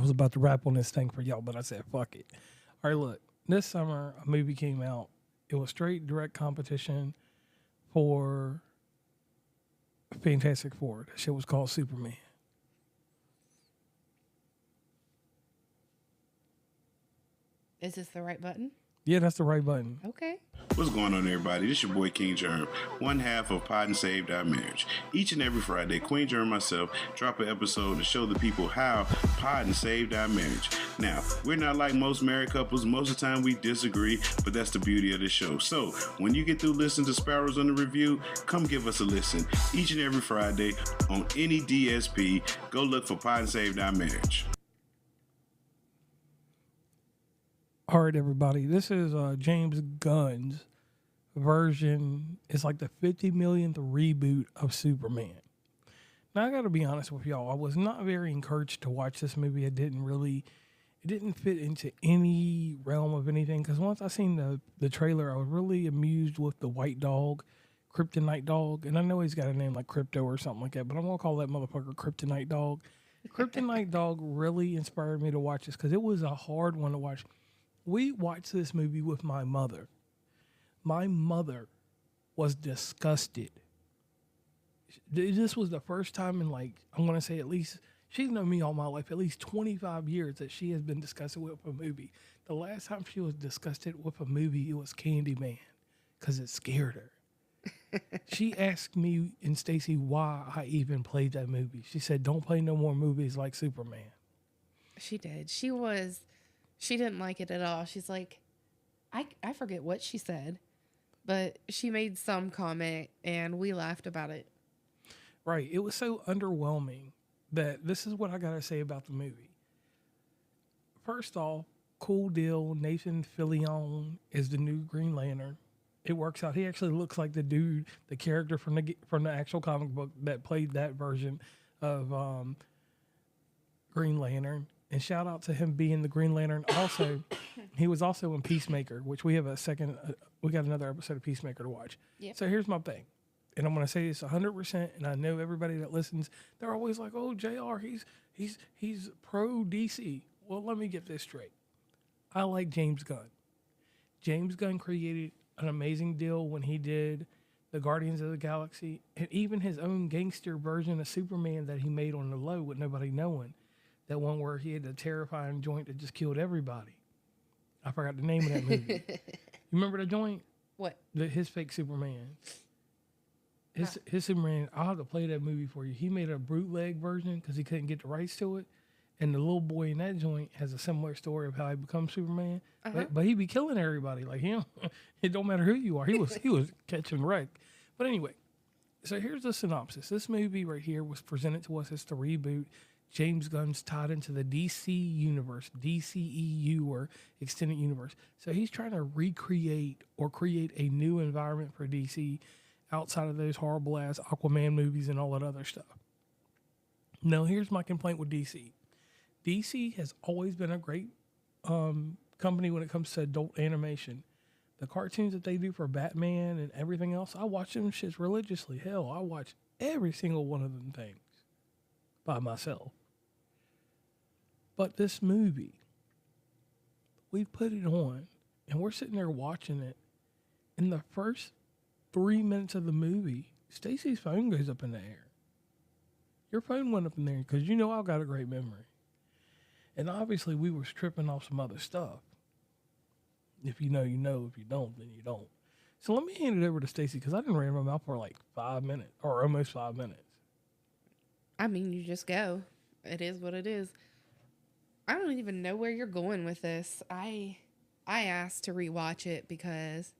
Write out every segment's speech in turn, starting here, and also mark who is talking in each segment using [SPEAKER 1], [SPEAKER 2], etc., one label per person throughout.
[SPEAKER 1] was about to rap on this thing for y'all, but I said, fuck it. All right, look. This summer, a movie came out. It was straight direct competition for Fantastic Four. That shit was called Superman.
[SPEAKER 2] Is this the right button?
[SPEAKER 1] Yeah, that's the right button.
[SPEAKER 2] Okay.
[SPEAKER 3] What's going on, everybody? This your boy King Germ, one half of Pod and Saved Our Marriage. Each and every Friday, Queen Germ and myself drop an episode to show the people how Pod and Saved Our Marriage. Now, we're not like most married couples. Most of the time we disagree, but that's the beauty of the show. So, when you get through listening to Sparrows on the Review, come give us a listen. Each and every Friday on any DSP, go look for Pod and Saved Our Marriage.
[SPEAKER 1] All right, everybody. This is James Gunn's version. It's like the 50 millionth reboot of Superman. Now, I got to be honest with y'all. I was not very encouraged to watch this movie. It didn't fit into any realm of anything. Because once I seen the trailer, I was really amused with the white dog, Kryptonite Dog. And I know he's got a name like Crypto or something like that, but I'm going to call that motherfucker Kryptonite Dog. Kryptonite Dog really inspired me to watch this because it was a hard one to watch. We watched this movie with my mother. My mother was disgusted. This was the first time in, like, I'm going to say at least, she's known me all my life, at least 25 years that she has been disgusted with a movie. The last time she was disgusted with a movie, it was Candyman, because it scared her. She asked me and Stacey why I even played that movie. She said, don't play no more movies like Superman.
[SPEAKER 2] She did. She didn't like it at all. She's like, I forget what she said, but she made some comment and we laughed about it.
[SPEAKER 1] Right. It was so underwhelming that this is what I got to say about the movie. First off, cool deal. Nathan Fillion is the new Green Lantern. It works out. He actually looks like the dude, the character from the actual comic book that played that version of Green Lantern. And shout out to him being the Green Lantern. Also, he was also in Peacemaker, which we have we got another episode of Peacemaker to watch. Yep. So here's my thing. And I'm going to say this 100%. And I know everybody that listens, they're always like, oh, JR, he's pro DC. Well, let me get this straight. I like James Gunn. James Gunn created an amazing deal when he did the Guardians of the Galaxy and even his own gangster version of Superman that he made on the low with nobody knowing. That one where he had the terrifying joint that just killed everybody. I forgot the name of that movie. You remember the joint?
[SPEAKER 2] What?
[SPEAKER 1] His fake Superman. His Superman, I'll have to play that movie for you. He made a bootleg version because he couldn't get the rights to it. And the little boy in that joint has a similar story of how he becomes Superman. But he be killing everybody like him. It don't matter who you are. He was catching wreck. But anyway, so here's the synopsis. This movie right here was presented to us as the reboot. James Gunn's tied into the DC universe, DCEU or extended universe. So he's trying to recreate or create a new environment for DC outside of those horrible ass Aquaman movies and all that other stuff. Now, here's my complaint with DC. DC has always been a great company when it comes to adult animation. The cartoons that they do for Batman and everything else, I watch them shits religiously. Hell, I watch every single one of them things by myself. But this movie, we put it on and we're sitting there watching it. In the first 3 minutes of the movie, Stacey's phone goes up in the air. Your phone went up in there because you know I've got a great memory. And obviously we were tripping off some other stuff. If you know, you know. If you don't, then you don't. So let me hand it over to Stacey because I didn't run my mouth for like 5 minutes or almost 5 minutes.
[SPEAKER 2] I mean, you just go. It is what it is. I don't even know where you're going with this. I asked to rewatch it because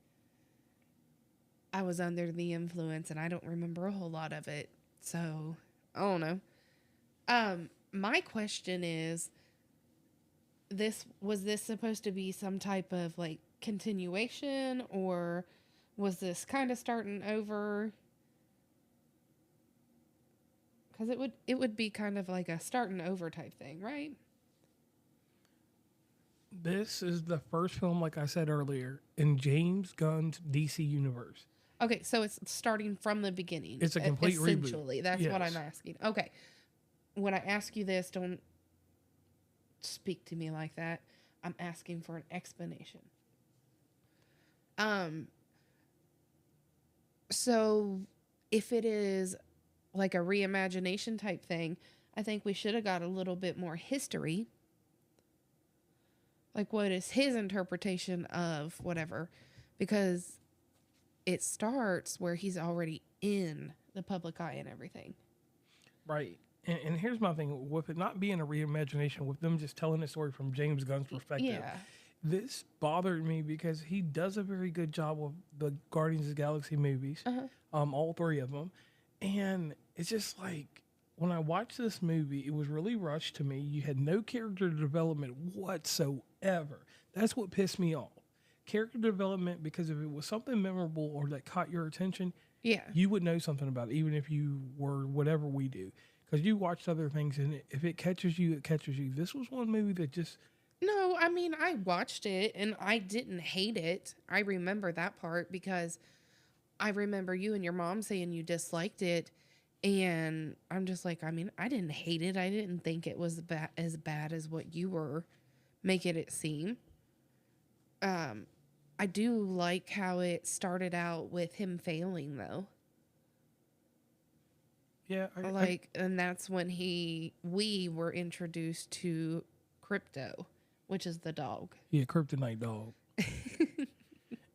[SPEAKER 2] I was under the influence and I don't remember a whole lot of it. So, I don't know. My question is, was this supposed to be some type of like continuation, or was this kind of starting over? Because it would be kind of like a starting over type thing, right?
[SPEAKER 1] This is the first film, like I said earlier, in James Gunn's DC universe.
[SPEAKER 2] Okay, so it's starting from the beginning.
[SPEAKER 1] It's a complete
[SPEAKER 2] essentially.
[SPEAKER 1] reboot.
[SPEAKER 2] That's what I'm asking. Okay. When I ask you this, don't speak to me like that. I'm asking for an explanation. So if it is like a reimagination type thing, I think we should have got a little bit more history. Like, what is his interpretation of whatever? Because it starts where he's already in the public eye and everything.
[SPEAKER 1] Right. And here's my thing. With it not being a reimagination, with them just telling the story from James Gunn's perspective,
[SPEAKER 2] Yeah.
[SPEAKER 1] this bothered me because he does a very good job with the Guardians of the Galaxy movies, all three of them. And it's just like, when I watched this movie, it was really rushed to me. You had no character development whatsoever. That's what pissed me off. Character development, because if it was something memorable or that caught your attention,
[SPEAKER 2] Yeah.
[SPEAKER 1] you would know something about it, even if you were whatever we do. Because you watched other things, and if it catches you, it catches you. This was one movie that just...
[SPEAKER 2] No, I mean, I watched it and I didn't hate it. I remember that part because I remember you and your mom saying you disliked it. And I'm just like, I mean, I didn't hate it. I didn't think it was as bad as what you were making it seem. I do like how it started out with him failing, though.
[SPEAKER 1] Yeah.
[SPEAKER 2] And that's when we were introduced to Crypto, which is the dog.
[SPEAKER 1] Yeah, Kryptonite dog.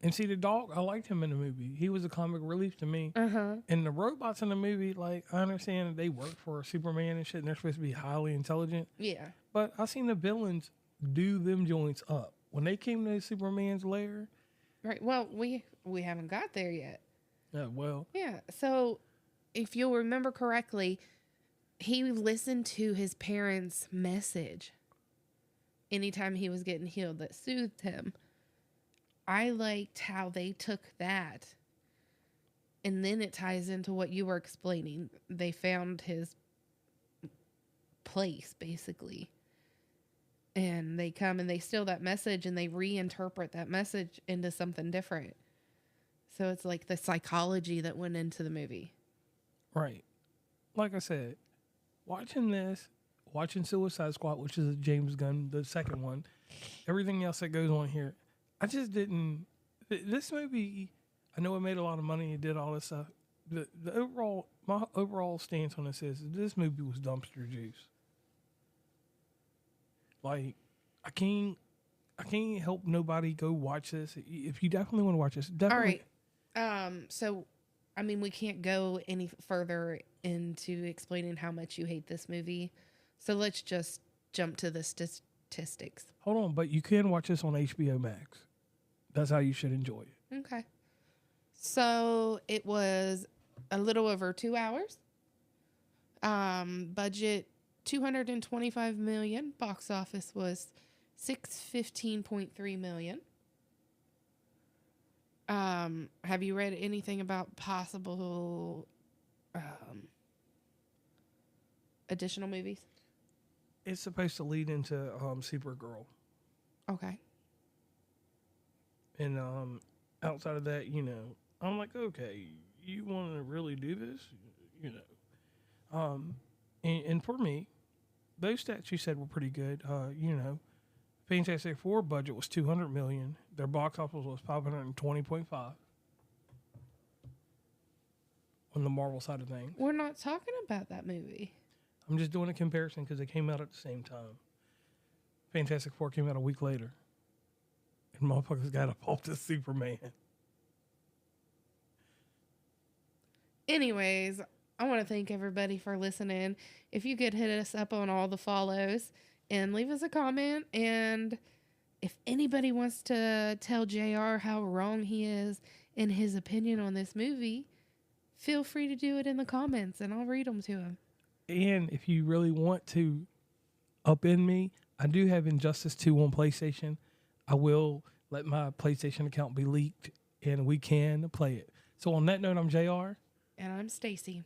[SPEAKER 1] And see, the dog, I liked him in the movie. He was a comic relief to me. And the robots in the movie, like, I understand that they work for Superman and shit, and they're supposed to be highly intelligent.
[SPEAKER 2] Yeah.
[SPEAKER 1] But I seen the villains do them joints up. When they came to Superman's lair.
[SPEAKER 2] Right. Well, we haven't got there yet.
[SPEAKER 1] Well.
[SPEAKER 2] Yeah. So, if you'll remember correctly, he listened to his parents' message anytime he was getting healed that soothed him. I liked how they took that, and then it ties into what you were explaining. They found his place, basically. And they come and they steal that message and they reinterpret that message into something different. So it's like the psychology that went into the movie.
[SPEAKER 1] Right. Like I said, watching Suicide Squad, which is a James Gunn, the second one, everything else that goes on here, I just didn't. This movie, I know it made a lot of money. It did all this stuff. My overall stance on this is this movie was dumpster juice. Like, I can't help nobody go watch this. If you definitely want to watch this, definitely.
[SPEAKER 2] All right. So, I mean, we can't go any further into explaining how much you hate this movie. So let's just jump to the statistics.
[SPEAKER 1] Hold on, but you can watch this on HBO Max. That's how you should enjoy it.
[SPEAKER 2] Okay. So it was a little over 2 hours. Budget $225 million. Box office was $615.3 million. Have you read anything about possible additional movies?
[SPEAKER 1] It's supposed to lead into Supergirl.
[SPEAKER 2] Okay.
[SPEAKER 1] And outside of that, I'm like, okay, you want to really do this? And for me, those stats you said were pretty good. Fantastic Four budget was $200 million. Their box office was $520.5 on the Marvel side of things.
[SPEAKER 2] We're not talking about that movie.
[SPEAKER 1] I'm just doing a comparison because they came out at the same time. Fantastic Four came out a week later. And motherfuckers got a fault to Superman.
[SPEAKER 2] Anyways, I want to thank everybody for listening. If you could hit us up on all the follows and leave us a comment. And if anybody wants to tell JR how wrong he is in his opinion on this movie, feel free to do it in the comments and I'll read them to him.
[SPEAKER 1] And if you really want to upend me, I do have Injustice 2 on PlayStation. I will let my PlayStation account be leaked and we can play it. So on that note, I'm JR.
[SPEAKER 2] And I'm Stacey.